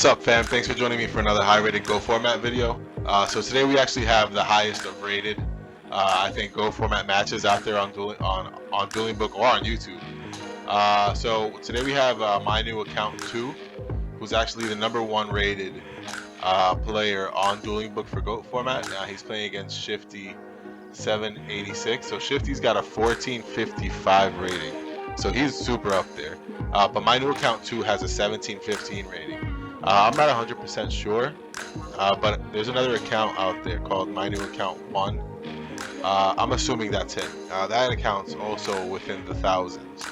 What's up, fam? Thanks for joining me for another high-rated Go Format video. So today we actually have the highest of rated, I think, Go Format matches out there on Dueling Book or on YouTube. So today we have my new account 2, who's actually the #1 rated player on Dueling Book for Goat Format. He's playing against Shifty 786. So Shifty's got a 1455 rating, so he's super up there. But my new account 2 has a 1715 rating. I'm not 100% sure, but there's another account out there called My New Account 1. I'm assuming that's him. That account's also within the thousands.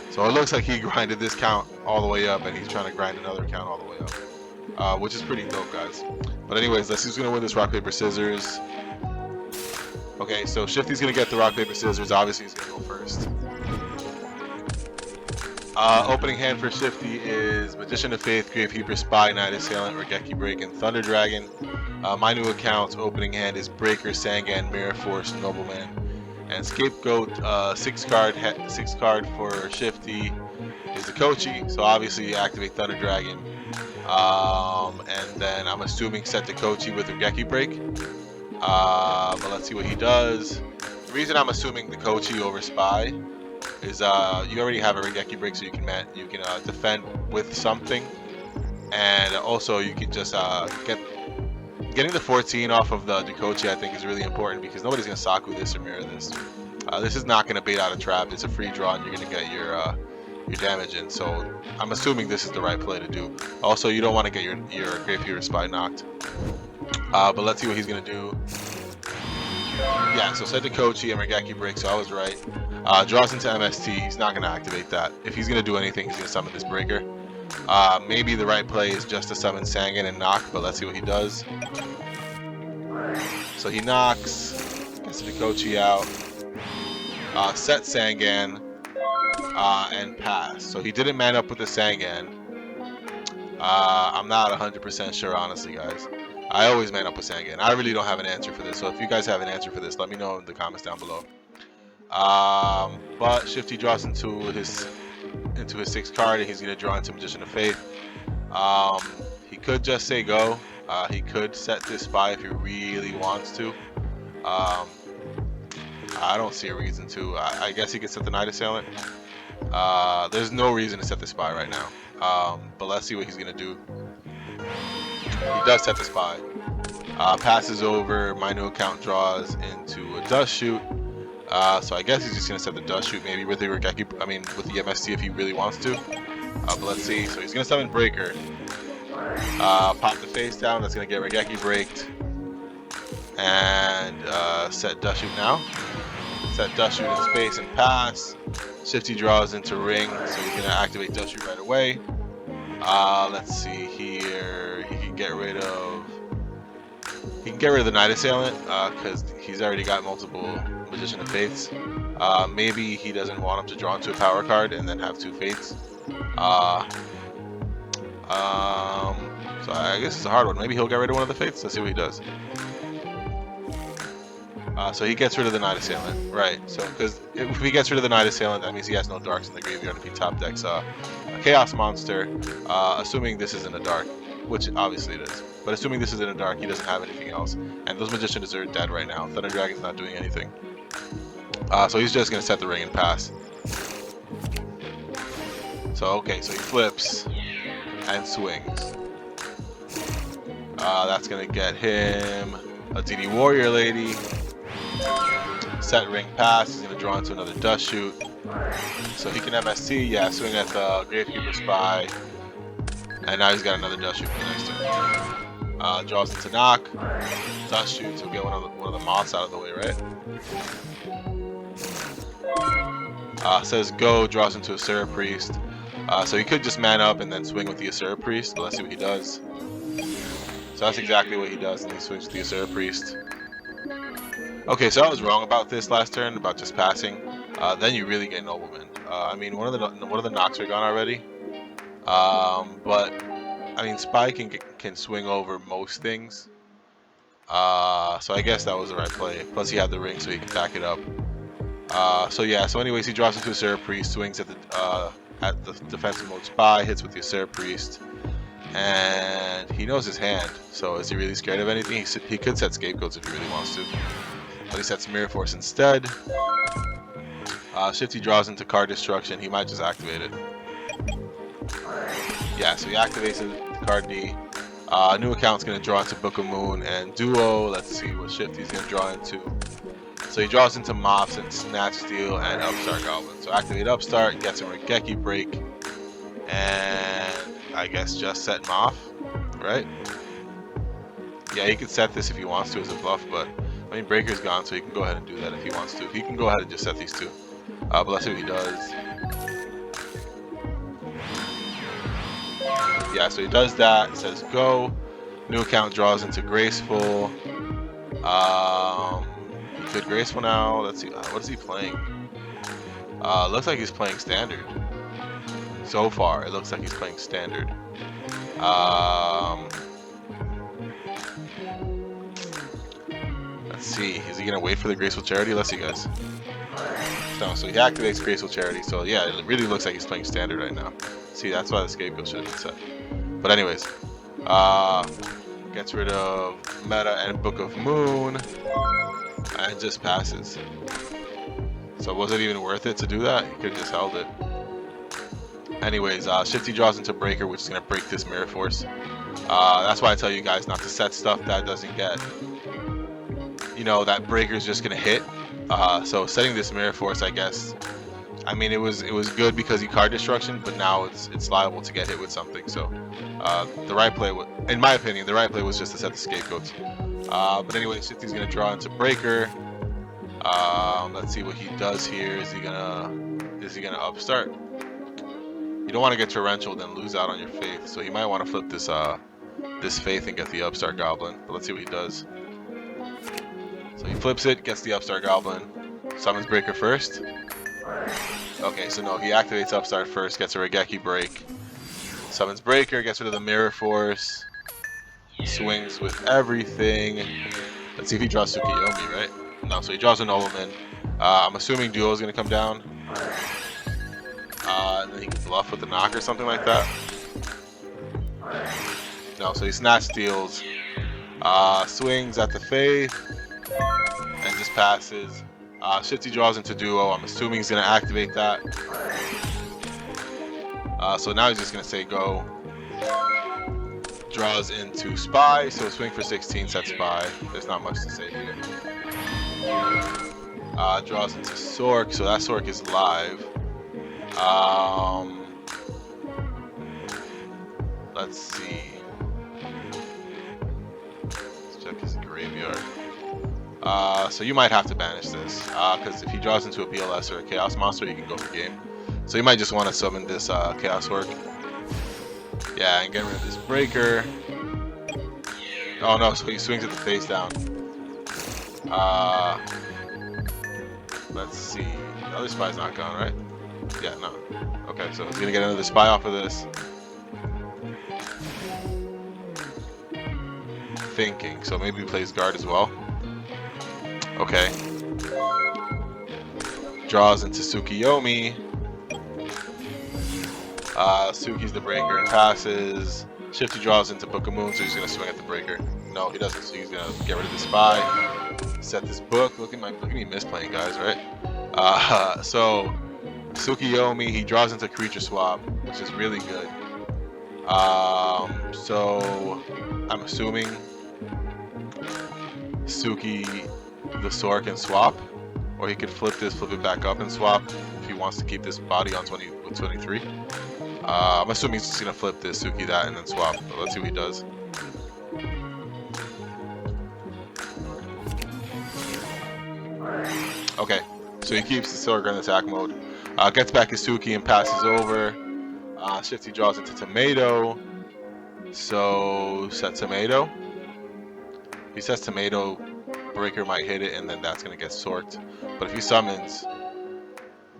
So it looks like he grinded this count all the way up, and he's trying to grind another account all the way up, which is pretty dope, guys. But anyways, let's see who's going to win this rock, paper, scissors. Okay, so Shifty's going to get the rock, paper, scissors. Obviously, he's going to go first. Opening hand for Shifty is Magician of Faith, Gravekeeper, Spy, Night Assailant, Regeki Break, and Thunder Dragon. My new account's opening hand is Breaker, Sangan, Mirror Force, Nobleman, and Scapegoat. 6 card for Shifty is the Kochi, so obviously you activate Thunder Dragon. And then I'm assuming set the Kochi with Regeki Break. But let's see what he does. The reason I'm assuming the Kochi over Spy is you already have a Regeki Break, so you can defend with something, and also you can just getting the 14 off of the Kochi, I think, is really important because nobody's gonna Saku this or mirror this. This is not gonna bait out a trap. It's a free draw, and you're gonna get your damage in. So I'm assuming this is the right play to do. Also, you don't want to get your Gravekeeper Spy knocked. But let's see what he's gonna do. Yeah, so set the Kochi and Regeki Break, so I was right. Draws into MST, he's not going to activate that. If he's going to do anything, he's going to summon this Breaker. Maybe the right play is just to summon Sangan and knock, but let's see what he does. So he knocks, gets the Kochi out, set Sangan, and pass. So he didn't man up with the Sangan. I'm not 100% sure, honestly, guys. I always man up with Sangan. I really don't have an answer for this, so if you guys have an answer for this, let me know in the comments down below. But Shifty draws into his 6th card, and he's gonna draw into Magician of Faith. He could just say go. He could set this Spy if he really wants to. I don't see a reason to. I guess he could set the Night Assailant. There's no reason to set the Spy right now. But let's see what he's gonna do. He does set the Spy. Passes over. My new account draws into a Dust Shoot. So I guess he's just gonna set the Dust Shoot, maybe with the Regeki, with the MST if he really wants to. But let's see. So he's gonna summon Breaker. Pop the face down. That's gonna get Regeki Breaked. And set Dust Shoot now. Set Dust Shoot in space and pass. Shifty draws into Ring, so he's gonna activate Dust Shoot right away. Let's see here. He can get rid of the Night Assailant because he's already got multiple Magician of Fates. Maybe he doesn't want him to draw into a power card and then have 2 Fates. So I guess it's a hard one. Maybe he'll get rid of one of the Fates. Let's see what he does. So he gets rid of the Night Assailant, right? So because if he gets rid of the Night Assailant, that means he has no darks in the graveyard if he top decks a Chaos Monster. Assuming this isn't a dark, which obviously it is. But assuming this isn't a dark, he doesn't have anything else. And those Magicians are dead right now. Thunder Dragon's not doing anything. So he's just going to set the Ring and pass. So, okay, so he flips and swings. That's going to get him a DD Warrior Lady. Set Ring, pass. He's going to draw into another Dust Shoot. So he can MST, yeah, swing at the Gravekeeper Spy. And now he's got another Dust Shoot for the next turn. Draws into knock. Dust Shoot to get one of the moths out of the way, right? Says go, draws into Asura Priest. So he could just man up and then swing with the Asura Priest. But let's see what he does. So that's exactly what he does, and he swings with the Asura Priest. Okay, so I was wrong about this last turn, about just passing. Then you really get Nobleman. I mean, one of the knocks are gone already. But I mean, Spy can swing over most things. So I guess that was the right play. Plus he had the Ring, so he can back it up. So yeah. So anyways, he draws into Asura Priest, swings at the defensive mode Spy, hits with the Asura Priest. And he knows his hand, so is he really scared of anything? He could set Scapegoats if he really wants to. But he sets Mirror Force instead. Shifty draws into card destruction. He might just activate it. Yeah, so he activates the card D. New account's going to draw into Book of Moon and Duo. Let's see what Shifty's going to draw into. So he draws into Mops and Snatch Steal and Upstart Goblin. So activate Upstart, gets him Regeki Break, and I guess just set him off, right? Yeah, he could set this if he wants to as a bluff, but I mean Breaker's gone, so he can go ahead and do that if he wants to. He can go ahead and just set these two. But let's see what he does. Yeah, so he does that. It says go. New account draws into Graceful. He could Graceful now. Let's see. What is he playing? Looks like he's playing Standard. So far, it looks like he's playing Standard. Let's see. Is he gonna wait for the Graceful Charity? Let's see, guys. No, so he activates Graceful Charity. So yeah, it really looks like he's playing Standard right now. See, that's why the Scapegoat should have been set. But anyways, gets rid of Meta and Book of Moon, and just passes. So was it even worth it to do that? He could have just held it. Anyways, Shifty draws into Breaker, which is going to break this Mirror Force. That's why I tell you guys not to set stuff that doesn't get, you know, that Breaker's just going to hit. So setting this Mirror Force, I guess, I mean, it was good because he card destruction, but now it's liable to get hit with something. So the right play, in my opinion, the right play was just to set the Scapegoats. But anyway, Shifty's going to draw into Breaker. Let's see what he does here. Is he gonna upstart? You don't want to get torrential then lose out on your faith. So he might want to flip this this faith and get the upstart goblin. But let's see what he does. So he flips it, gets the upstart goblin, summons Breaker first. Okay, so no, he activates upstart first, gets a Regeki break, summons Breaker, gets rid of the Mirror Force, swings with everything. Let's see if he draws Tsukiyomi, right? No, so he draws a Nobleman. I'm assuming Duo is going to come down. And then he can bluff with the knock or something like that. No, so he Snatch Steals. Swings at the Faith. And just passes. Shifty draws into Duo. I'm assuming he's going to activate that. So now he's just going to say go. Draws into Spy. So swing for 16, set Spy. There's not much to say here. Draws into Sork, so that Sork is live. Let's see. Let's check his graveyard. So you might have to banish this, because if he draws into a BLS or a Chaos Monster, you can go for game. So you might just want to summon this Chaos Work. Yeah, and get rid of this Breaker. Oh no, so he swings at the face down. Let's see. The other Spy's not gone, right? Yeah, no. Okay, so he's gonna get another Spy off of this. Thinking, so maybe he plays guard as well. Okay. Draws into Tsukiyomi. Suki's the Breaker and passes. Shifty draws into Book of Moon, so he's gonna swing at the Breaker. No, he doesn't, so he's gonna get rid of the Spy. Set this book. Look at me misplaying, guys, right? So Tsukiyomi, he draws into Creature Swap, which is really good. So I'm assuming Suki the Sork and swap, or he could flip this, flip it back up and swap if he wants to keep this body on 23. I'm assuming he's just gonna flip this, Suki that, and then swap. But let's see what he does. Okay, so he keeps the Sork in attack mode. Gets back his Suki and passes over. Shifty draws into Tomato. So set Tomato. He sets Tomato, Breaker might hit it, and then that's gonna get sorked. But if he summons,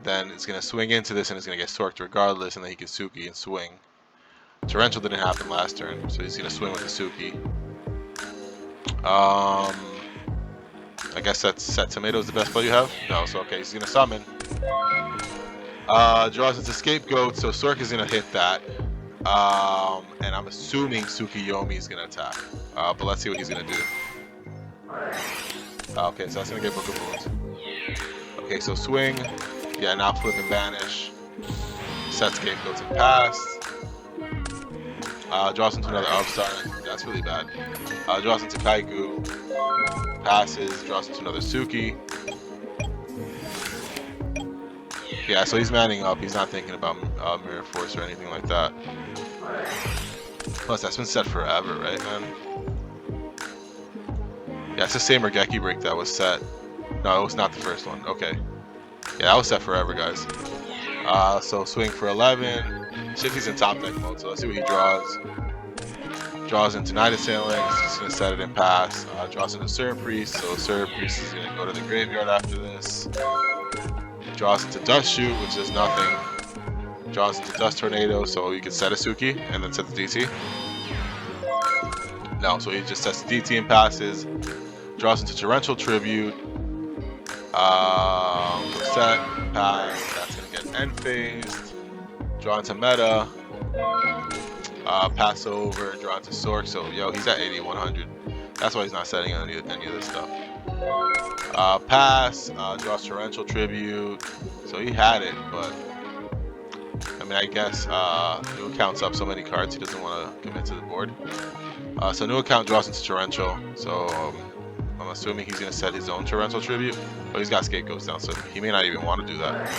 then it's gonna swing into this and it's gonna get sorked regardless, and then he can Suki and swing. Torrential didn't happen last turn, so he's gonna swing with the Suki. I guess that's set Tomato is the best play you have? No, so okay, he's gonna summon. Draws into Scapegoat, so Sork is gonna hit that. And I'm assuming Tsukiyomi is gonna attack. But let's see what he's gonna do. Okay, so that's gonna get Book of Moons. Okay, so swing. Yeah, now flip and banish. Set scapegoats and pass. Draws into another upstart. That's really bad. Draws into Kaiku. Passes. Draws into another Suki. Yeah, so he's manning up. He's not thinking about Mirror Force or anything like that. Plus, that's been set forever, right, man? Yeah, it's the same Regeki break that was set. No, it was not the first one. Okay. Yeah, that was set forever, guys. So swing for 11. Shifty's in top deck mode, so let's see what he draws. Draws into Night Assailant. He's just going to set it and pass. Draws into Serpent Priest, so Serpent Priest is going to go to the graveyard after this. Draws into Dust Shoot, which is nothing. Draws into Dust Tornado, so you can set a Suki and then set the DT. No, so he just sets the DT and passes. Draws into Torrential Tribute. Set, pass. That's gonna get end phased. Draw into Meta. Pass over. Draw into Sork. So yo, he's at 8100. That's why he's not setting any of this stuff. Pass. Draws Torrential Tribute. So he had it, but I mean, I guess new account's up so many cards he doesn't want to commit to the board. So new account draws into Torrential. So I'm assuming he's gonna set his own Torrential Tribute, but he's got Scapegoats down, so he may not even want to do that.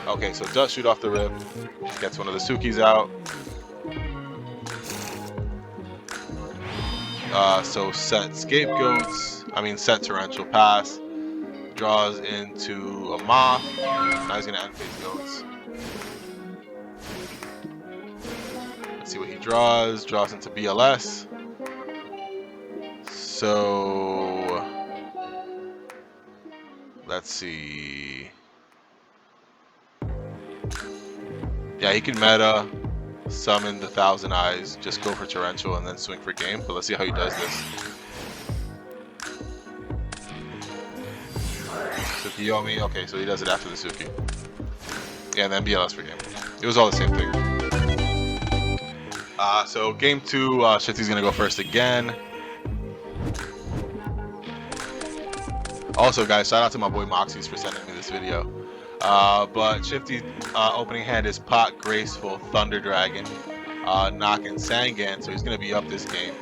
Okay, so Dust Shoot off the rip, gets one of the Sukis out. So set Scapegoats, set Torrential Pass, draws into a Moth, now he's gonna end phase Goats. Let's see what he draws into BLS. So let's see. Yeah, he can meta, summon the Thousand Eyes, just go for Torrential and then swing for game. But let's see how he does this. Tsukiyomi, okay, so he does it after the Suki. Yeah, and then BLS for game. It was all the same thing. So game 2, Shifty's gonna go first again. Also, guys, shout out to my boy Moxies for sending me this video. But Shifty opening hand is Pot, Graceful, Thunder Dragon, Knock, and Sangan, so he's going to be up this game.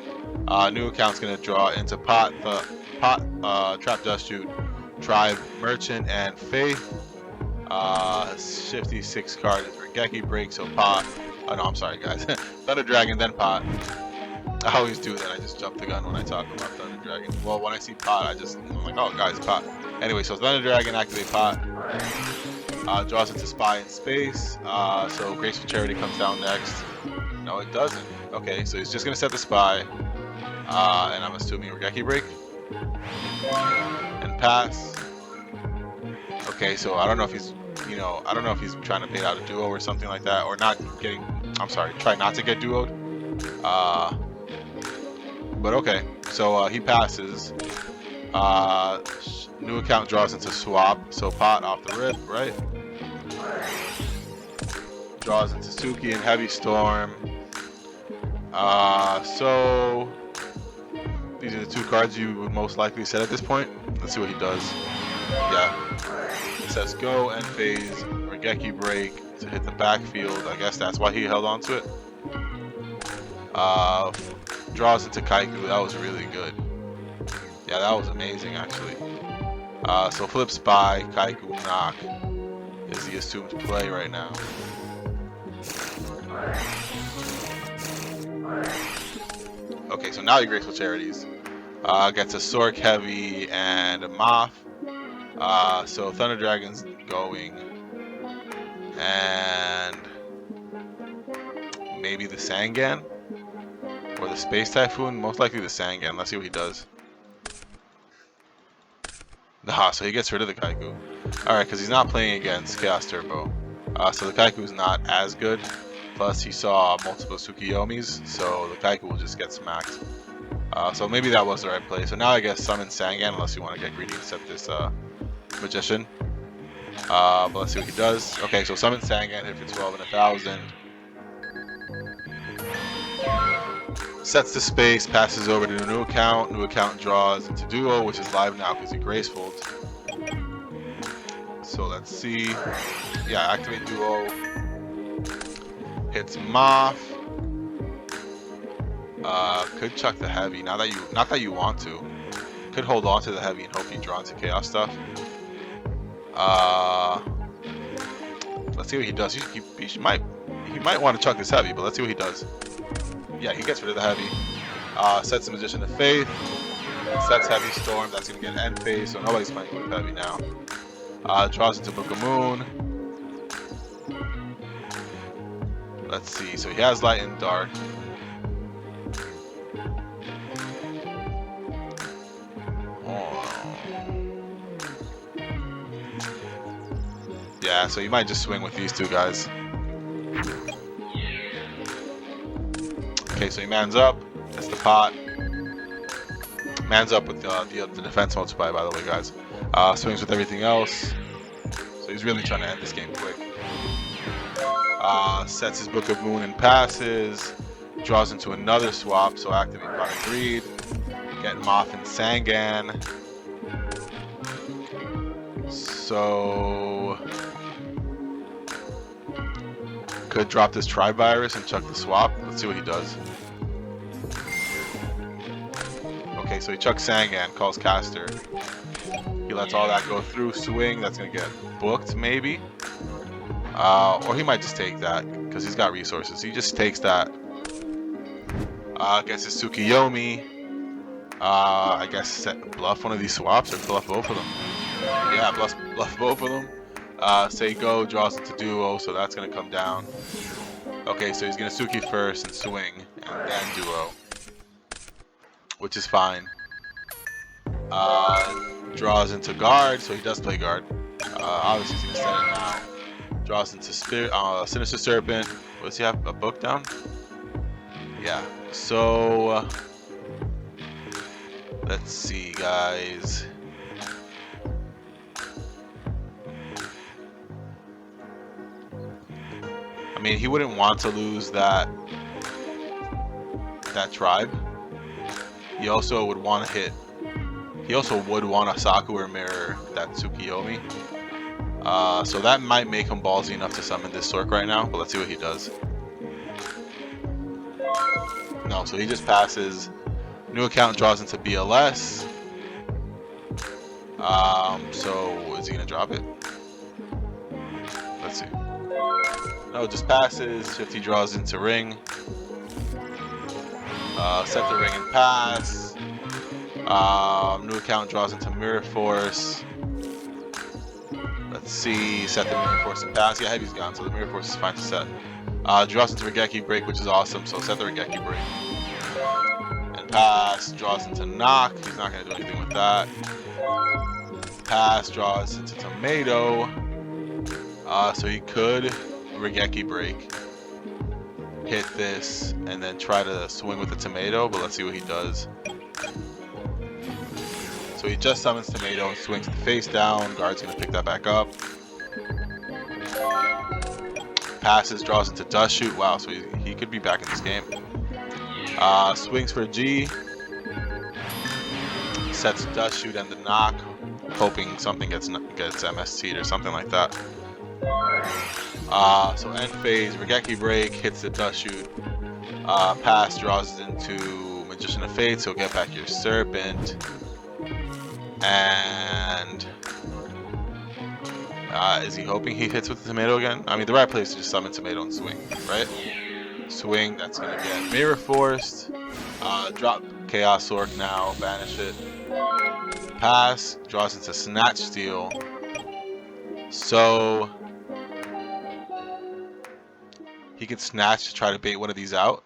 New account's going to draw into Pot, Trap Dust Shoot, Tribe, Merchant, and Faith. Shifty's 6 card is Regeki Break, so Pot. Oh, no, I'm sorry, guys. Thunder Dragon, then Pot. I always do that. I just jump the gun when I talk about Thunder Dragon. Well, when I see Pot, I'm like, oh, guys, Pot. Anyway, so Thunder Dragon, activate Pot. Draws into Spy in space. So Graceful Charity comes down next. No, it doesn't. Okay, so he's just going to set the Spy. And I'm assuming Regeki Break. And pass. Okay, so I don't know if he's, trying to bait out a duo or something like that. Or not getting, try not to get duoed. But okay, so he passes. New account draws into Swap, so Pot off the rip, right? Draws into Suki and Heavy Storm. So these are the 2 cards you would most likely set at this point. Let's see what he does. Yeah, it says go, end phase, Regeki Break to hit the backfield. I guess that's why he held on to it. Draws into Kaiku. That was really good. Yeah, that was amazing, actually. So flip Spy, Kaiku, Knock is the assumed play right now. Okay, so now he Graceful Charities. Gets a Sork Heavy and a Moth. So Thunder Dragon's going. And maybe the Sangan? Or the Space Typhoon? Most likely the Sangan. Let's see what he does. Nah, so he gets rid of the Kaiku. Alright, because he's not playing against Chaos Turbo. So the Kaiku is not as good. Plus, he saw multiple Tsukiyomis, so the Kaiku will just get smacked. So maybe that was the right play. So now I guess summon Sangan, unless you want to get greedy and set this Magician. But let's see what he does. Okay, so summon Sangan, hit for 12 and 1,000. Sets the space, passes over to a new account. New account draws into duo, which is live now because he gracefuled. So let's see. Yeah, activate duo. Hits Moth. Could chuck the heavy. Not that you want to. Could hold on to the heavy and hope he draws into chaos stuff. Let's see what he does. He might want to chuck this heavy, but let's see what he does. Yeah, he gets rid of the heavy. Sets the Magician of Faith. Sets Heavy Storm. That's gonna get end phase, so nobody's playing with heavy now. Draws into Book of Moon. Let's see. So he has light and dark. Yeah, so you might just swing with these two guys. Okay, so he mans up. That's the pot. Mans up with the defense multiplier, by the way, guys. Swings with everything else. So he's really trying to end this game quick. Sets his Book of Moon and passes. Draws into another swap, so activate Chronic Greed. Get Moth and Sangan. So could drop this Tri-Virus and chuck the swap. Let's see what he does. Okay, so he chucks Sangan, calls caster. He lets all that go through. Swing, that's gonna get booked maybe. Or he might just take that because he's got resources. He just takes that. Gets his Tsukiyomi. I guess bluff one of these swaps or bluff both of them. Yeah, bluff both of them. Say go, draws into duo, so that's gonna come down. Okay, so he's gonna Suki first and swing, and then duo, which is fine. Draws into guard, so he does play guard. Obviously he's gonna set it now. Draws into Sinister Serpent. What does he have? A book down? Yeah. So let's see, guys. I mean, he wouldn't want to lose that tribe. He also would want to hit. He also would want to Saku or mirror that Tsukiyomi. So that might make him ballsy enough to summon this Sork right now, but let's see what he does. No, so he just passes. New account draws into BLS. So is he gonna drop it? Let's see. No, just passes. Shifty draws into ring. Set the ring and pass. New account draws into Mirror Force. Let's see. Set the Mirror Force and pass. Yeah, heavy's gone, so the Mirror Force is fine to set. Draws into Regeki Break, which is awesome, so set the Regeki Break. And pass. Draws into Knock. He's not going to do anything with that. Pass. Draws into Tomato. So he could Regeki Break. Hit this, and then try to swing with the Tomato, but let's see what he does. So he just summons Tomato and swings the face down. Guard's going to pick that back up. Passes, draws into Dust Shoot. Wow, so he could be back in this game. Swings for G. Sets Dust Shoot and the Knock, hoping something gets MST'd or something like that. So end phase, Regeki Break, hits the Dust Shoot. Pass, draws into Magician of Fate, so get back your Serpent. And is he hoping he hits with the Tomato again? I mean, the right place is to just summon Tomato and swing, right? Swing, that's gonna get Mirror Forced. Drop Chaos Orc now, banish it. Pass, draws into Snatch Steal. So he can snatch to try to bait one of these out.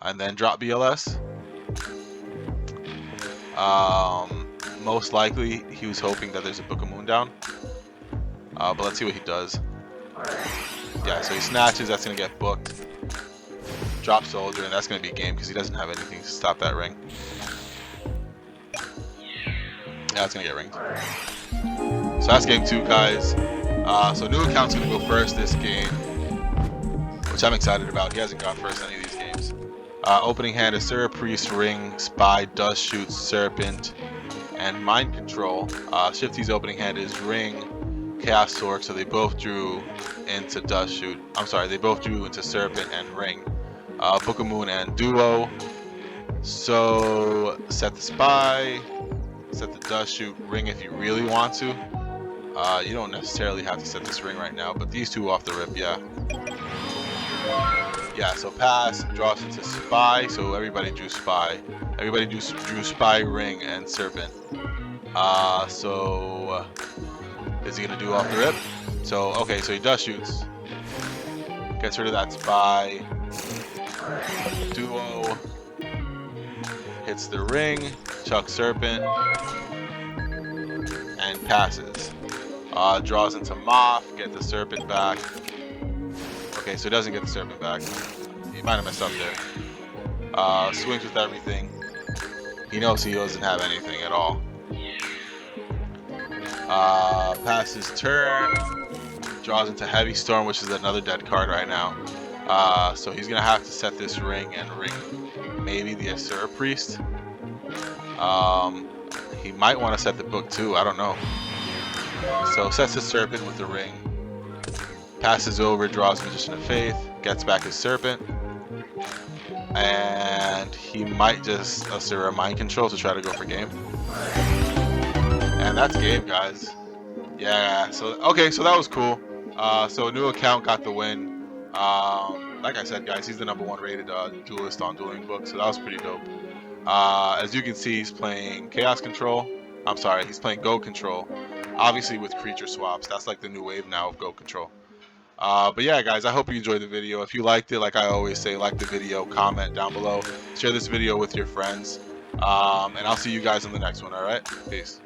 And then drop BLS. Most likely he was hoping that there's a Book of Moon down. But let's see what he does. Yeah, so he snatches, that's gonna get booked. Drop Soldier, and that's gonna be game because he doesn't have anything to stop that ring. Yeah, it's gonna get ringed. So that's game 2, guys. So new account's gonna go first this game, which I'm excited about. He hasn't gone first in any of these games. Opening hand is Serra Priest, Ring, Spy, Dust Shoot, Serpent, and Mind Control. Shifty's opening hand is Ring, Chaos Sword, so they both drew into Dust Shoot. I'm sorry, they both drew into Serpent and Ring. Book of Moon and Duo. So set the Spy, set the Dust Shoot, Ring if you really want to. You don't necessarily have to set this Ring right now, but these two off the rip, yeah. Yeah, so pass, draws into Spy, so everybody drew Spy. Everybody drew Spy, Ring, and Serpent. So is he gonna do off the rip? So, okay, so he Dust Shoots. Gets rid of that Spy. Duo. Hits the Ring, chucks Serpent, and passes. Draws into Moth, get the Serpent back. Okay, so he doesn't get the Serpent back. He might have messed up there. Swings with everything. He knows he doesn't have anything at all. Passes turn. Draws into Heavy Storm, which is another dead card right now. So he's gonna have to set this Ring and ring maybe the Asura Priest. He might want to set the book too, I don't know. So sets the Serpent with the Ring. Passes over, draws Magician of Faith, gets back his Serpent. And he might just Asura Mind Control to try to go for game. And that's game, guys. Yeah, so okay, so that was cool. So a new account got the win. Like I said, guys, he's the #1 rated duelist on Dueling Book, so that was pretty dope. As you can see, he's playing Chaos Control. I'm sorry, he's playing Goat Control. Obviously with creature swaps. That's like the new wave now of Goat Control. But yeah, guys, I hope you enjoyed the video. If you liked it, like I always say, like the video, comment down below, share this video with your friends, and I'll see you guys in the next one. All right, peace.